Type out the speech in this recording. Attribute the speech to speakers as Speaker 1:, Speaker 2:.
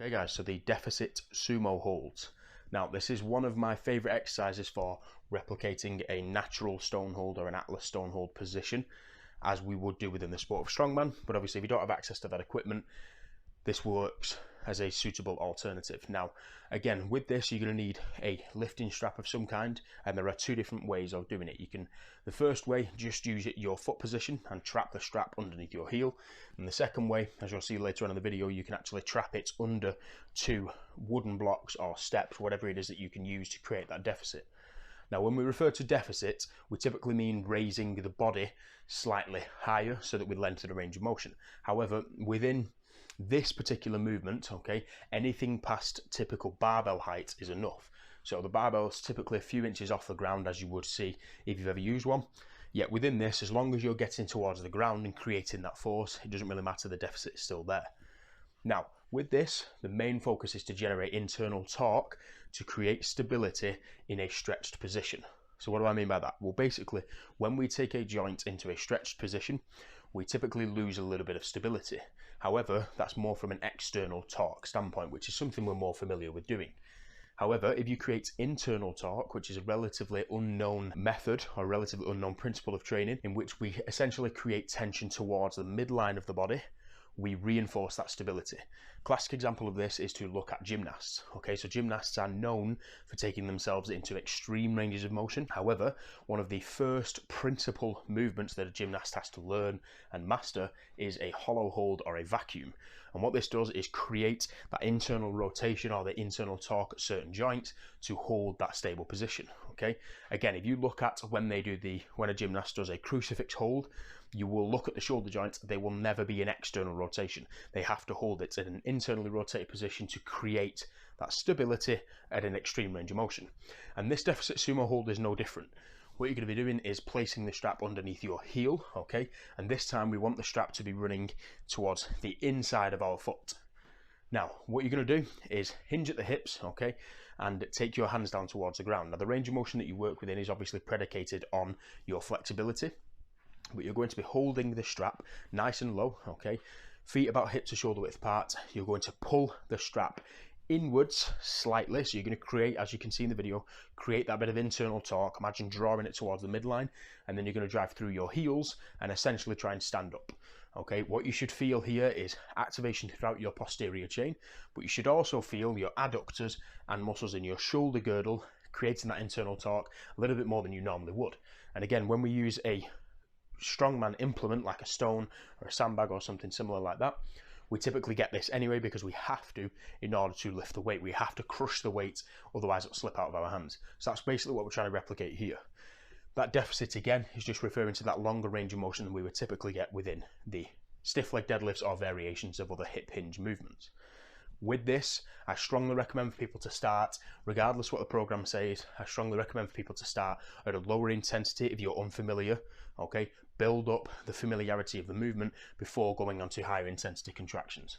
Speaker 1: Okay guys, so the deficit sumo holds. Now this is one of my favorite exercises for replicating a natural stone hold or an Atlas stone hold position, as we would do within the sport of strongman. But obviously if you don't have access to that equipment, this works as a suitable alternative. Now, again, with this, you're going to need a lifting strap of some kind, and there are two different ways of doing it. The first way, just use your foot position and trap the strap underneath your heel. And the second way, as you'll see later on in the video, you can actually trap it under two wooden blocks or steps, whatever it is that you can use to create that deficit. Now, when we refer to deficit, we typically mean raising the body slightly higher so that we lengthen the range of motion. However, within this particular movement, okay, anything past typical barbell height is enough. So the barbell is typically a few inches off the ground, as you would see if you've ever used one. Yet within this, as long as you're getting towards the ground and creating that force, it doesn't really matter, the deficit is still there. Now, with this, the main focus is to generate internal torque to create stability in a stretched position. So what do I mean by that? Well, basically, when we take a joint into a stretched position, we typically lose a little bit of stability. However, that's more from an external torque standpoint, which is something we're more familiar with doing. However, if you create internal torque, which is a relatively unknown method or relatively unknown principle of training, in which we essentially create tension towards the midline of the body, we reinforce that stability. Classic example of this is to look at gymnasts. Okay, so gymnasts are known for taking themselves into extreme ranges of motion. However, one of the first principal movements that a gymnast has to learn and master is a hollow hold or a vacuum. And what this does is create that internal rotation or the internal torque at certain joints to hold that stable position. Okay, again, if you look at when a gymnast does a crucifix hold, you will look at the shoulder joints, they will never be an external rotation. They have to hold it in an internally rotated position to create that stability at an extreme range of motion. And this deficit sumo hold is no different. What you're going to be doing is placing the strap underneath your heel, okay? And this time we want the strap to be running towards the inside of our foot. Now, what you're going to do is hinge at the hips, okay, and take your hands down towards the ground. Now, the range of motion that you work within is obviously predicated on your flexibility, but you're going to be holding the strap nice and low, okay, feet about hip to shoulder width apart. You're going to pull the strap inwards slightly, so you're going to create, as you can see in the video, create that bit of internal torque. Imagine drawing it towards the midline, and then you're going to drive through your heels and essentially try and stand up. Okay, what you should feel here is activation throughout your posterior chain, but you should also feel your adductors and muscles in your shoulder girdle creating that internal torque a little bit more than you normally would. And again, when we use a strongman implement like a stone or a sandbag or something similar like that, we typically get this anyway because we have to in order to lift the weight. We have to crush the weight, otherwise it'll slip out of our hands. So that's basically what we're trying to replicate here. That deficit again is just referring to that longer range of motion than we would typically get within the stiff leg deadlifts or variations of other hip hinge movements. With this, I strongly recommend for people to start, regardless what the program says, I strongly recommend for people to start at a lower intensity if you're unfamiliar, okay? Build up the familiarity of the movement before going on to higher intensity contractions.